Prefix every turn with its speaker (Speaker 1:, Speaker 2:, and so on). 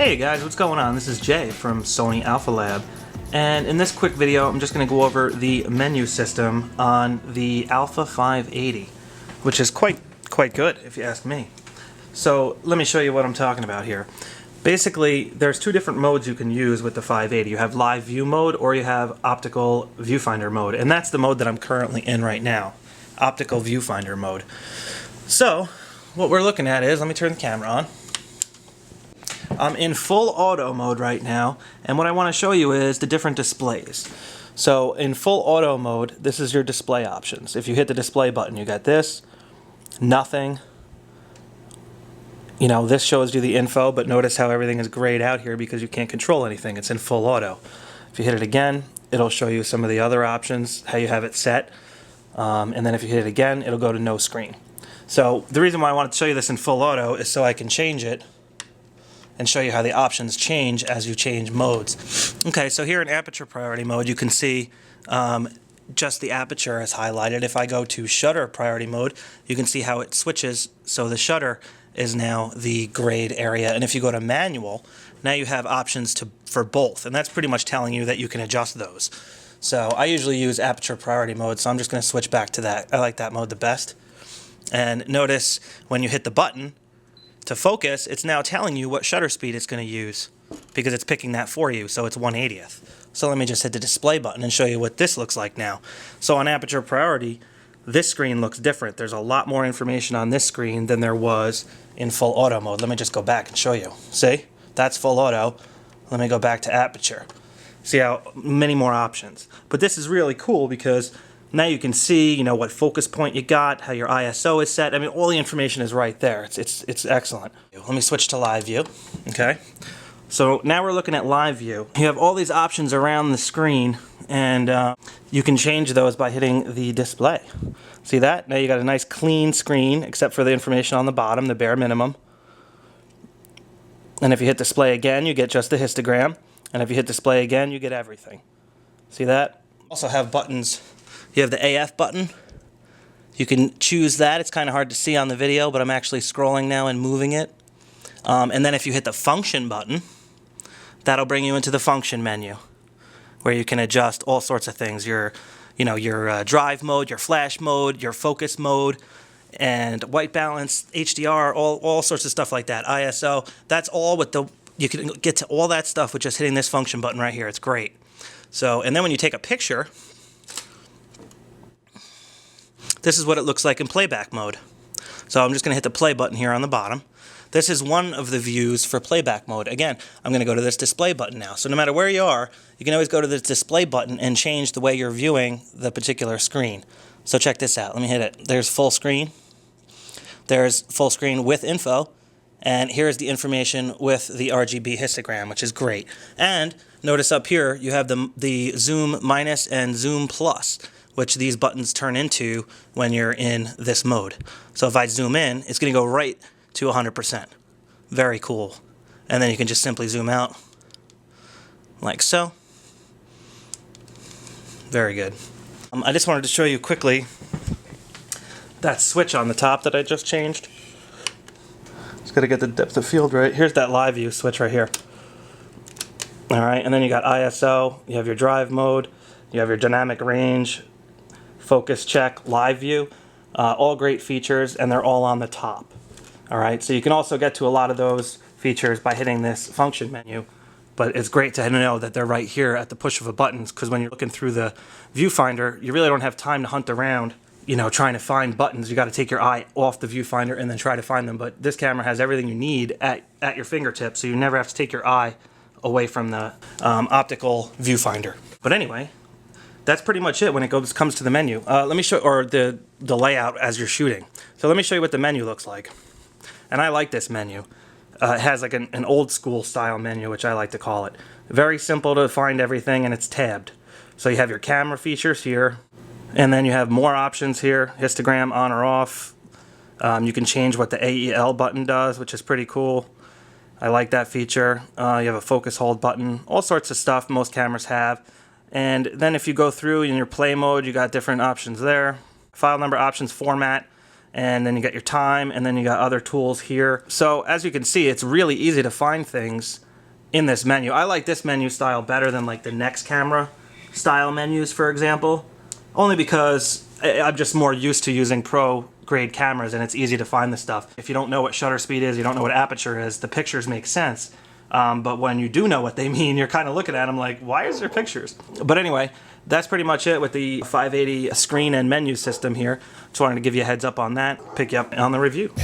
Speaker 1: Hey guys, what's going on? This is Jay from Sony Alpha Lab, and in this quick video I'm just going to go over the menu system on the Alpha 580, which is quite good if you ask me. So let me show you what I'm talking about here. Basically, there's two different modes you can use with the 580. You have live view mode or you have optical viewfinder mode, and that's the mode that I'm currently in right now, optical viewfinder mode. So what we're looking at is, let me turn the camera on. I'm in full auto mode right now, and what I want to show you is the different displays. So in full auto mode, this is your display options. If you hit the display button, you got this, nothing. You know, this shows you the info, but notice how everything is grayed out here because you can't control anything. It's in full auto. If you hit it again, it'll show you some of the other options, how you have it set. And then if you hit it again, it'll go to no screen. So the reason why I wanted to show you this in full auto is so I can change it and show you how the options change as you change modes. Okay, so here in aperture priority mode, you can see just the aperture is highlighted. If I go to shutter priority mode, you can see how it switches, so the shutter is now the grayed area. And if you go to manual, now you have options for both, and that's pretty much telling you that you can adjust those. So I usually use aperture priority mode, so I'm just going to switch back to that. I like that mode the best. And notice when you hit the button to focus, it's now telling you what shutter speed it's going to use because it's picking that for you, so it's 1/80th. So let me just hit the display button and show you what this looks like now. So on aperture priority, this screen looks different. There's a lot more information on this screen than there was in full auto mode. Let me just go back and show you. See? That's full auto. Let me go back to aperture. See how many more options. But this is really cool because now you can see, you know, what focus point you got, how your ISO is set. I mean, all the information is right there. It's excellent. Let me switch to live view. Okay. So now we're looking at live view. You have all these options around the screen, and you can change those by hitting the display. See that? Now you got a nice clean screen, except for the information on the bottom, the bare minimum. And if you hit display again, you get just the histogram. And if you hit display again, you get everything. See that? Also have buttons. You have the AF button. You can choose that. It's kind of hard to see on the video, but I'm actually scrolling now and moving it. And then if you hit the function button, that'll bring you into the function menu, where you can adjust all sorts of things. Your drive mode, your flash mode, your focus mode, and white balance, HDR, all sorts of stuff like that. ISO. That's all with the. You can get to all that stuff with just hitting this function button right here. It's great. So, and then when you take a picture, this is what it looks like in playback mode. So I'm just going to hit the play button here on the bottom. This is one of the views for playback mode. Again, I'm going to go to this display button now. So no matter where you are, you can always go to this display button and change the way you're viewing the particular screen. So check this out. Let me hit it. There's full screen. There's full screen with info. And here's the information with the RGB histogram, which is great. And notice up here, you have the zoom minus and zoom plus, which these buttons turn into when you're in this mode. So if I zoom in, it's going to go right to 100%. Very cool. And then you can just simply zoom out like so. Very good. I just wanted to show you quickly that switch on the top that I just changed. Just got to get the depth of field right. Here's that live view switch right here. All right, and then you got ISO, you have your drive mode, you have your dynamic range, focus check, live view, all great features, and they're all on the top. All right, so you can also get to a lot of those features by hitting this function menu, but it's great to know that they're right here at the push of a button, because when you're looking through the viewfinder, you really don't have time to hunt around, you know, trying to find buttons. You got to take your eye off the viewfinder and then try to find them. But this camera has everything you need at your fingertips, so you never have to take your eye away from the optical viewfinder. But anyway, that's pretty much it when it comes to the menu. Let me show, or the layout as you're shooting. So let me show you what the menu looks like. And I like this menu. It has like an old school style menu, which I like to call it. Very simple to find everything, and it's tabbed. So you have your camera features here, and then you have more options here, histogram on or off. You can change what the AEL button does, which is pretty cool. I like that feature. You have a focus hold button, all sorts of stuff most cameras have. And then if you go through in your play mode, you got different options there. File number, options, format, and then you got your time, and then you got other tools here. So as you can see, it's really easy to find things in this menu. I like this menu style better than like the next camera style menus, for example, only because I'm just more used to using pro grade cameras and it's easy to find the stuff. If you don't know what shutter speed is, you don't know what aperture is, the pictures make sense. But when you do know what they mean, you're kind of looking at them like, why is there pictures? But anyway, that's pretty much it with the 580 screen and menu system here. Just wanted to give you a heads up on that, pick you up on the review.